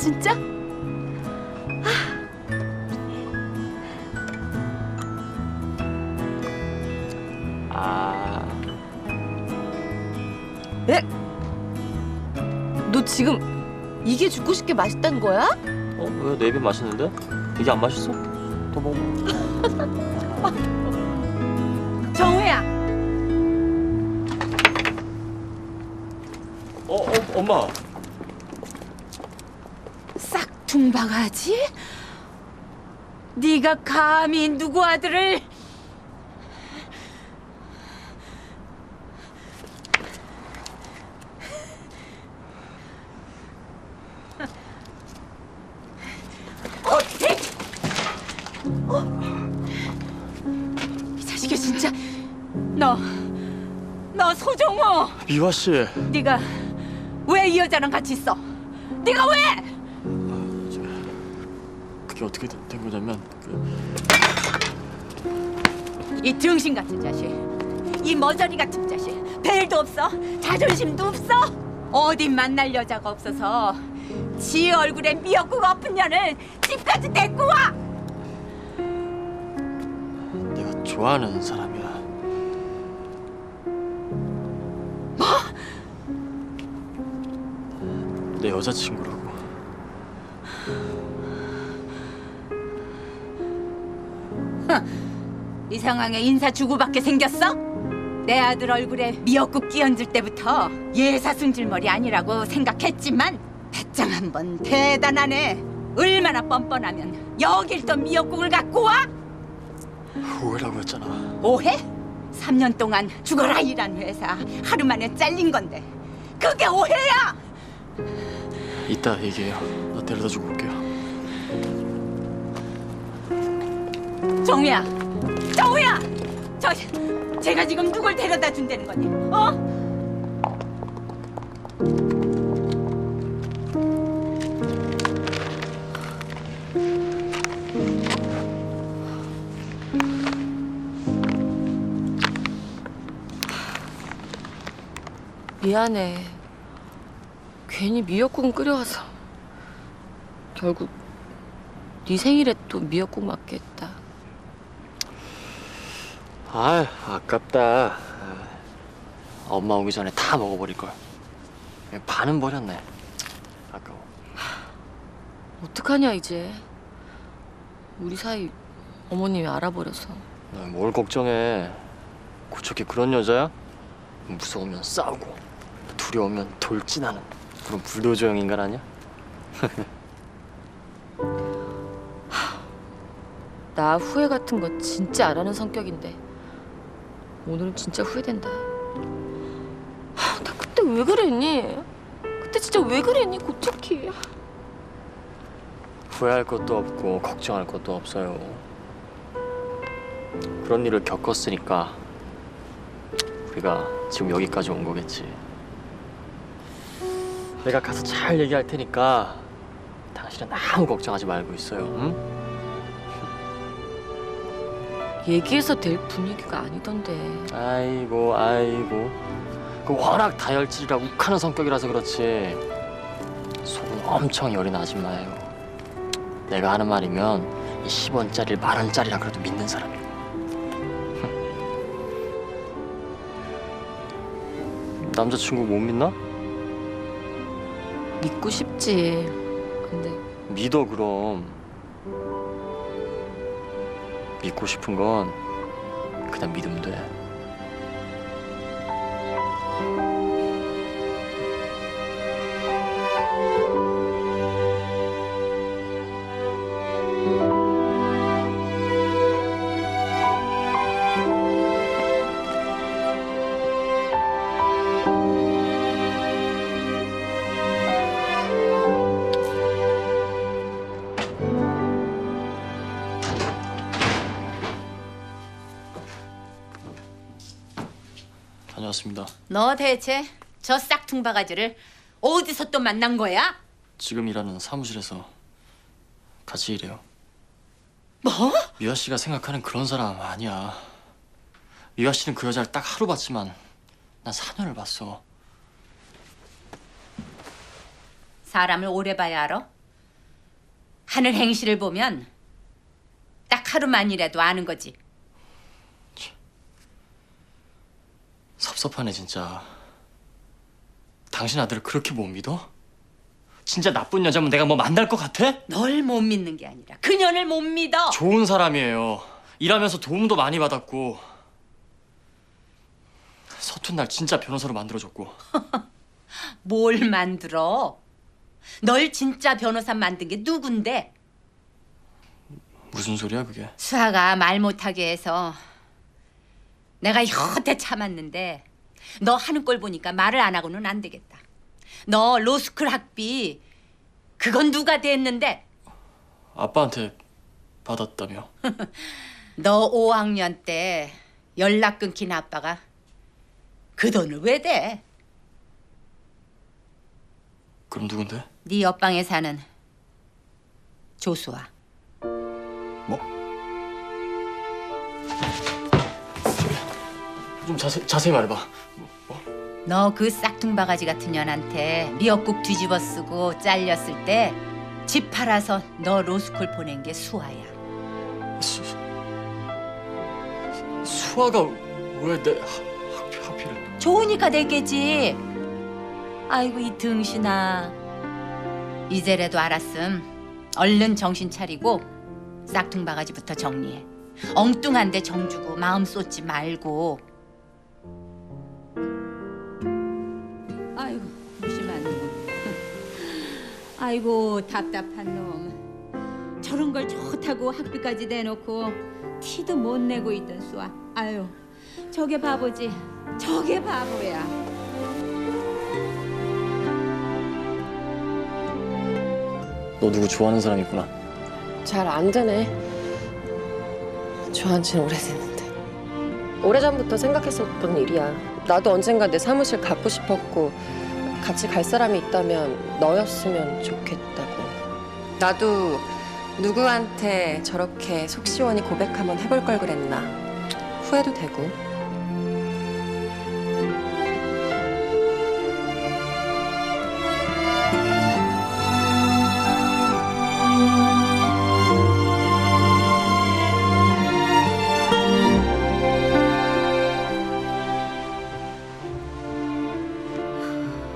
진짜? 에? 너 지금 이게 죽고 싶게 맛있다는 거야? 왜? 내 입에 맛있는데? 이게 안 맛있어? 더 먹어. 정우야. 엄마. 싹퉁바가지? 네가 감히 누구 아들을? 이 자식이 진짜. 너 소정우. 미화 씨. 네가 왜 이 여자랑 같이 있어? 네가 왜? 그게 어떻게 된 거냐면 이 등신 같은 자식, 이 머저리 같은 자식, 벨도 없어, 자존심도 없어. 어디 만날 여자가 없어서 지 얼굴에 미역국 엎은 년을 집까지 데리고 와. 내가 좋아하는 사람이야. 뭐? 내 여자친구라고. 이 상황에 인사 주고받게 생겼어? 내 아들 얼굴에 미역국 끼얹을 때부터 예사승질머리 아니라고 생각했지만 배짱 한번 대단하네. 얼마나 뻔뻔하면 여길 또 미역국을 갖고 와? 오해라고 했잖아. 오해? 3년 동안 죽어라 일한 회사 하루 만에 잘린 건데 그게 오해야? 이따 얘기해요. 나 데려다 주고 올게요. 정우야, 정우야! 제가 지금 누굴 데려다 준다는 거니? 어? 미안해. 괜히 미역국은 끓여와서 결국 네 생일에 또 미역국 맞게 했다. 아깝다. 엄마 오기 전에 다 먹어버릴걸. 반은 버렸네. 아까워. 어떡하냐 이제. 우리 사이 어머님이 알아버려서. 뭘 걱정해. 고척이 그런 여자야? 무서우면 싸우고 두려우면 돌진하는 그런 불도저형 인간 아니야? 나 후회 같은 거 진짜 안 하는 성격인데 오늘은 진짜 후회된다. 나 그때 왜 그랬니? 그때 진짜 왜 그랬니 고척이? 후회할 것도 없고 걱정할 것도 없어요. 그런 일을 겪었으니까 우리가 지금 여기까지 온 거겠지. 내가 가서 잘 얘기할 테니까 당신은 아무 걱정하지 말고 있어요. 응? 얘기해서 될 분위기가 아니던데. 아이고 그 워낙 다혈질이라 욱하는 성격이라서 그렇지 속은 엄청 여린 아줌마예요. 내가 하는 말이면 이 10원짜리를 만원짜리라 그래도 믿는 사람이고. 남자친구 못 믿나? 믿고 싶지. 근데 믿어 그럼. 믿고 싶은 건 그냥 믿으면 돼. 다녀왔습니다. 너 대체 저 싹퉁바가지를 어디서 또 만난 거야? 지금 일하는 사무실에서 같이 일해요. 뭐? 미화 씨가 생각하는 그런 사람 아니야. 미화 씨는 그 여자를 딱 하루 봤지만 난 4년을 봤어. 사람을 오래 봐야 알아? 하는 행실을 보면 딱 하루만이라도 아는 거지. 섭섭하네 진짜. 당신 아들을 그렇게 못 믿어? 진짜 나쁜 여자면 내가 뭐 만날 것 같아? 널 못 믿는 게 아니라 그년을 못 믿어. 좋은 사람이에요. 일하면서 도움도 많이 받았고 서툰 날 진짜 변호사로 만들어줬고. 뭘 만들어? 널 진짜 변호사 만든 게 누군데? 무슨 소리야 그게? 수아가 말 못하게 해서 내가 여태 참았는데 너 하는 꼴 보니까 말을 안 하고는 안 되겠다. 너 로스쿨 학비 그건 누가 댔는데? 아빠한테 받았다며? 너 5학년 때 연락 끊긴 아빠가 그 돈을 왜 대? 그럼 누군데? 네 옆방에 사는 조수아. 뭐? 좀 자세히 말해봐. 뭐? 너 그 싹퉁바가지 같은 년한테 미역국 뒤집어 쓰고 잘렸을 때 집 팔아서 너 로스쿨 보낸 게 수아야. 수아가 왜 내 학비를? 좋으니까 됐겠지. 아이고 이 등신아. 이제라도 알았음. 얼른 정신 차리고 싹퉁바가지부터 정리해. 엉뚱한데 정 주고 마음 쏟지 말고. 아이고 무심한 놈. 아이고 답답한 놈. 저런 걸 좋다고 학비까지 내놓고 티도 못 내고 있던 수아. 아유 저게 바보지. 저게 바보야. 너 누구 좋아하는 사람 있구나. 잘 안 되네. 좋아한 지는 오래됐는데. 오래전부터 생각했었던 일이야. 나도 언젠가 내 사무실 갖고 싶었고 같이 갈 사람이 있다면 너였으면 좋겠다고. 나도 누구한테 저렇게 속 시원히 고백 한번 해볼 걸 그랬나. 후회도 되고.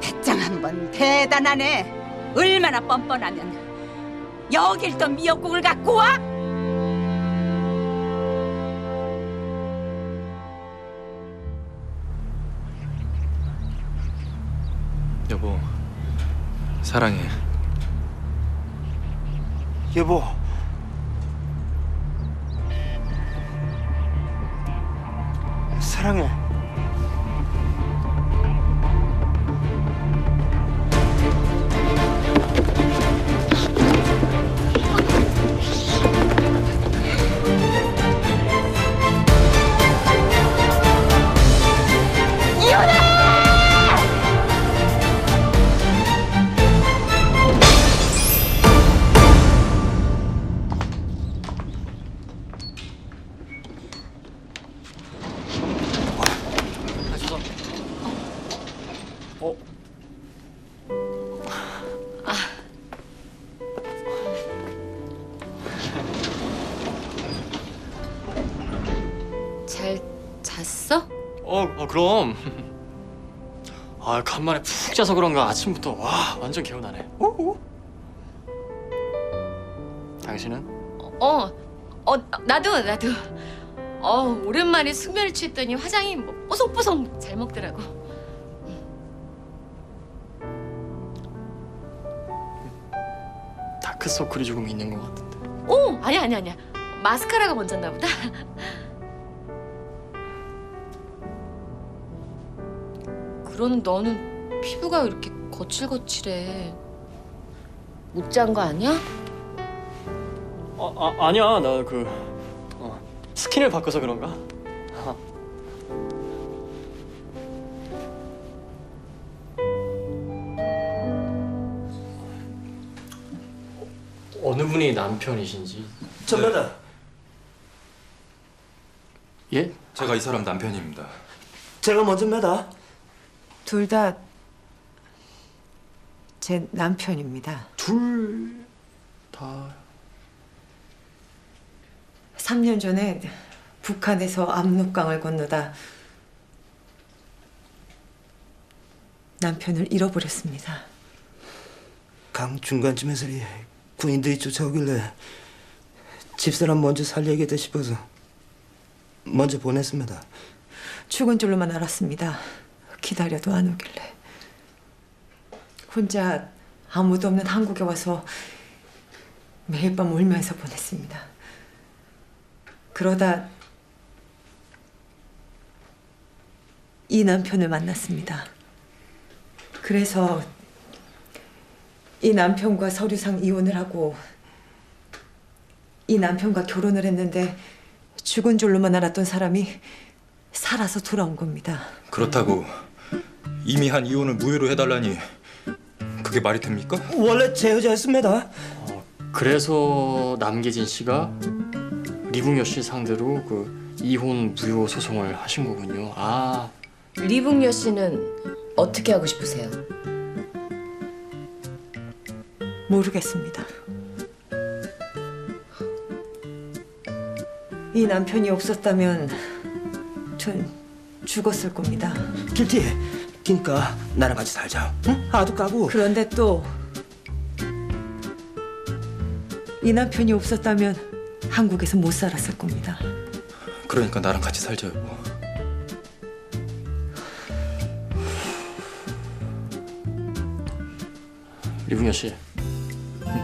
배짱 한번 대단하네. 얼마나 뻔뻔하면 여길 또 미역국을 갖고 와? 여보, 사랑해. 여보, 사랑해. 아, 죄송. 잘 잤어? 그럼. 아, 간만에 푹 자서 그런가 아침부터 와 완전 개운하네. 당신은? 나도. 오랜만에 숙면을 취했더니 화장이 뭐 뽀송뽀송 잘 먹더라고. 다크서클이 조금 있는 것 같은데. 아니야. 마스카라가 먼저였나 보다. 그러는 너는 피부가 왜 이렇게 거칠거칠해? 못 잔 거 아니야? 아니야. 나 스킨을 바꿔서 그런가? 어느 분이 남편이신지. 전마다 예? 제가 이 사람 남편입니다. 제가 먼저입니다. 둘 다 제 남편입니다. 둘 다. 3년 전에 북한에서 압록강을 건너다 남편을 잃어버렸습니다. 강 중간쯤에서 군인들이 쫓아오길래 집사람 먼저 살려야겠다 싶어서 먼저 보냈습니다. 죽은 줄로만 알았습니다. 기다려도 안 오길래. 혼자 아무도 없는 한국에 와서 매일 밤 울면서 보냈습니다. 그러다 이 남편을 만났습니다. 그래서 이 남편과 서류상 이혼을 하고 이 남편과 결혼을 했는데 죽은 줄로만 알았던 사람이 살아서 돌아온 겁니다. 그렇다고 이미 한 이혼을 무효로 해달라니 그게 말이 됩니까? 원래 제 여자였습니다. 그래서 남계진 씨가 리붕여 씨 상대로 그 이혼 무효 소송을 하신 거군요. 아, 리붕여 씨는 어떻게 하고 싶으세요? 모르겠습니다. 이 남편이 없었다면 전 죽었을 겁니다. 길티, 그러니까 나랑 같이 살자. 응? 아도 까고. 그런데 또 이 남편이 없었다면 한국에서 못 살았을 겁니다. 그러니까 나랑 같이 살자 여보. 리붕여 씨,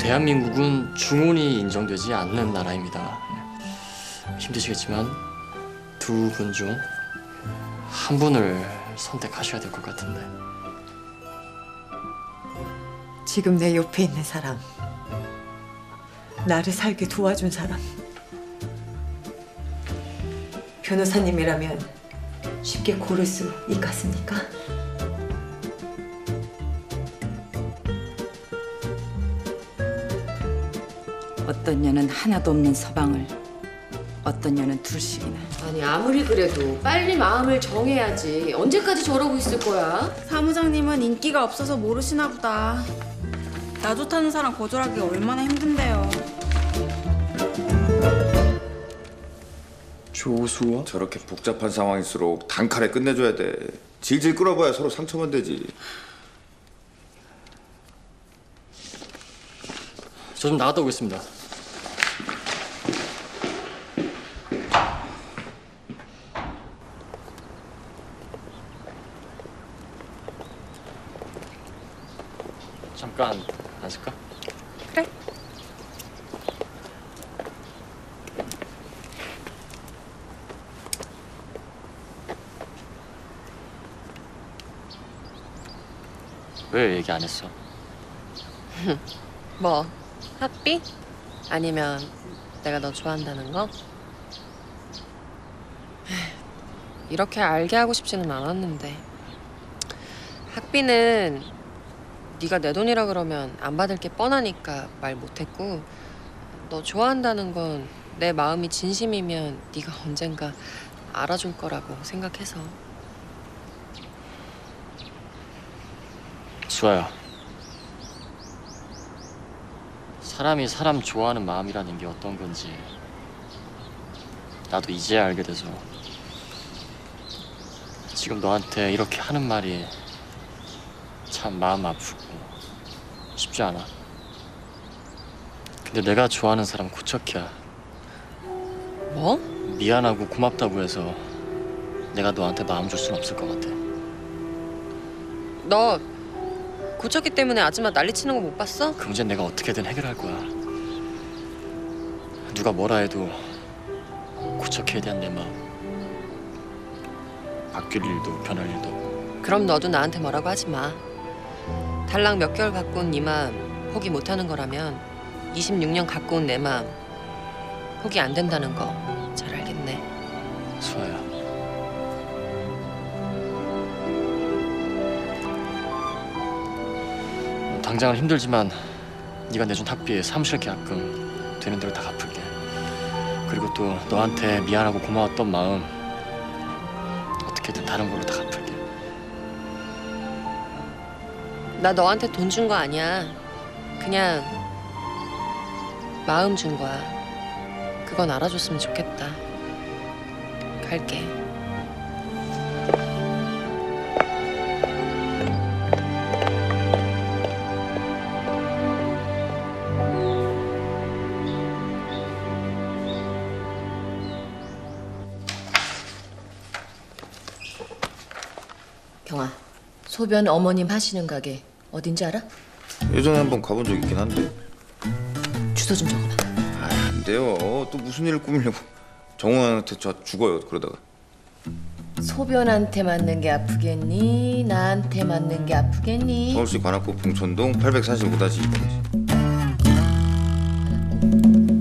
대한민국은 중혼이 인정되지 않는 나라입니다. 힘드시겠지만 두 분 중 한 분을 선택하셔야 될 것 같은데. 지금 내 옆에 있는 사람, 나를 살게 도와준 사람. 변호사님이라면 쉽게 고를 수 있겠습니까? 어떤 년은 하나도 없는 서방을, 어떤 년은 둘씩이나. 아니 아무리 그래도 빨리 마음을 정해야지. 언제까지 저러고 있을 거야? 사무장님은 인기가 없어서 모르시나 보다. 나 좋다는 사람 거절하기 얼마나 힘든데요. 조수아? 저렇게 복잡한 상황일수록 단칼에 끝내줘야 돼. 질질 끌어봐야 서로 상처만 되지. 저 좀 나갔다 오겠습니다. 잠깐 앉을까? 그래. 왜 얘기 안 했어? 뭐? 학비? 아니면 내가 너 좋아한다는 거? 이렇게 알게 하고 싶지는 않았는데 학비는 네가 내 돈이라 그러면 안 받을 게 뻔하니까 말 못했고 너 좋아한다는 건 내 마음이 진심이면 네가 언젠가 알아줄 거라고 생각해서. 수아야, 사람이 사람 좋아하는 마음이라는 게 어떤 건지 나도 이제야 알게 돼서 지금 너한테 이렇게 하는 말이 참 마음 아프고 쉽지 않아. 근데 내가 좋아하는 사람 고척이야. 뭐? 미안하고 고맙다고 해서 내가 너한테 마음 줄 순 없을 것 같아. 너 고쳤기 때문에 아줌마 난리치는 거 못 봤어? 그 문제는 내가 어떻게든 해결할 거야. 누가 뭐라 해도 고척해에 대한 내 마음 바뀔 일도 변할 일도 없고. 그럼 너도 나한테 뭐라고 하지 마. 달랑 몇 개월 갖고 온 네 마음 포기 못하는 거라면 26년 갖고 온 내 마음 포기 안 된다는 거 잘 알겠네. 수아야, 당장은 힘들지만 네가 내준 학비에 사무실 계약금 되는 대로 다 갚을게. 그리고 또 너한테 미안하고 고마웠던 마음 어떻게든 다른 걸로 다 갚을게. 나 너한테 돈 준 거 아니야. 그냥 마음 준 거야. 그건 알아줬으면 좋겠다. 갈게. 경아, 소변 어머님 하시는 가게 어딘지 알아? 예전에 한번 가본 적 있긴 한데. 주소 좀 적어봐. 아, 안 돼요. 또 무슨 일을 꾸미려고. 정우한테 저 죽어요. 그러다가. 소변한테 맞는 게 아프겠니? 나한테 맞는 게 아프겠니? 서울시 관악구 봉천동 845-2번지.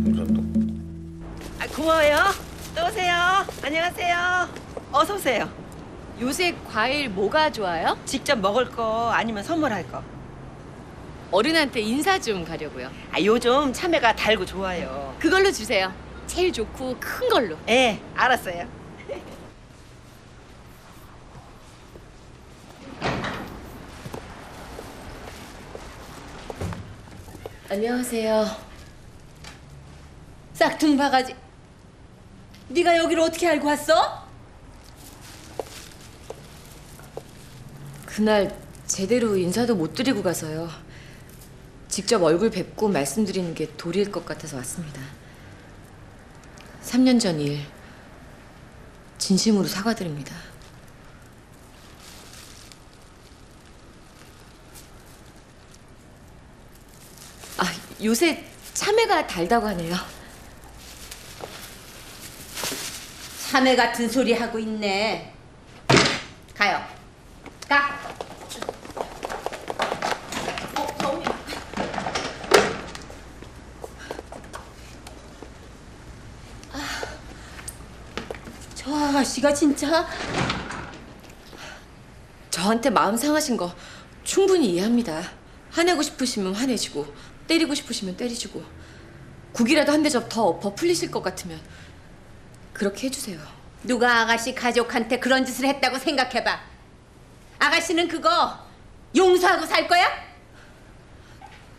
봉천동. 아, 고마워요. 또 오세요. 안녕하세요. 어서 오세요. 요새 과일 뭐가 좋아요? 직접 먹을 거 아니면 선물할 거. 어른한테 인사 좀 가려고요. 아, 요즘 참외가 달고 좋아요. 그걸로 주세요. 제일 좋고 큰 걸로. 예, 알았어요. 안녕하세요. 싹퉁 바가지. 네가 여기를 어떻게 알고 왔어? 그날 제대로 인사도 못 드리고 가서요. 직접 얼굴 뵙고 말씀드리는 게 도리일 것 같아서 왔습니다. 3년 전 일 진심으로 사과드립니다. 아, 요새 참외가 달다고 하네요. 참외 같은 소리 하고 있네. 가요. 가. 저 아가씨가 진짜 저한테 마음 상하신 거 충분히 이해합니다. 화내고 싶으시면 화내시고 때리고 싶으시면 때리시고 국이라도 한 대접 더 엎어 풀리실 것 같으면 그렇게 해주세요. 누가 아가씨 가족한테 그런 짓을 했다고 생각해봐. 아가씨는 그거 용서하고 살 거야?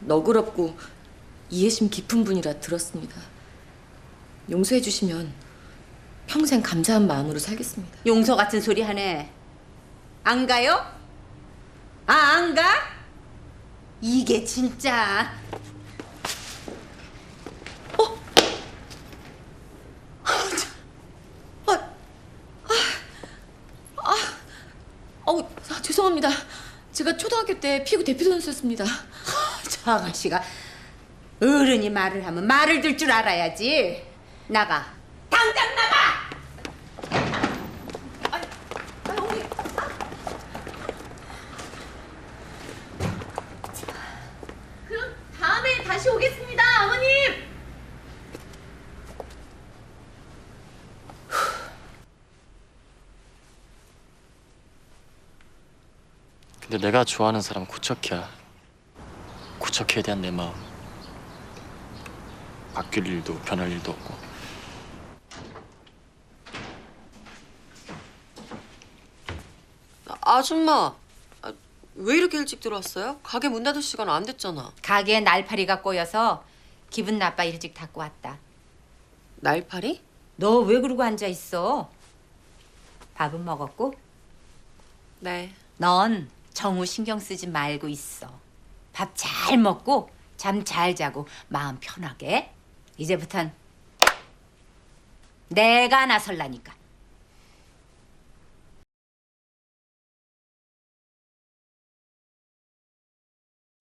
너그럽고 이해심 깊은 분이라 들었습니다. 용서해 주시면 평생 감사한 마음으로 살겠습니다. 용서 같은 소리 하네. 안 가요? 아, 안 가? 이게 진짜. 죄송합니다. 제가 초등학교 때 피구 대표 선수였습니다. 저 아가씨가 어른이 말을 하면 말을 들 줄 알아야지. 나가. 당장 나가! 그럼 다음에 다시 오겠습니다, 어머님. 근데 내가 좋아하는 사람 고척이야. 고척이에 대한 내 마음. 바뀔 일도 변할 일도 없고. 아줌마, 왜 이렇게 일찍 들어왔어요? 가게 문 닫을 시간 안 됐잖아. 가게에 날파리가 꼬여서 기분 나빠 일찍 닫고 왔다. 날파리? 너 왜 그러고 앉아 있어? 밥은 먹었고? 네. 넌 정우 신경 쓰지 말고 있어. 밥 잘 먹고 잠 잘 자고 마음 편하게. 이제부턴 내가 나설라니까.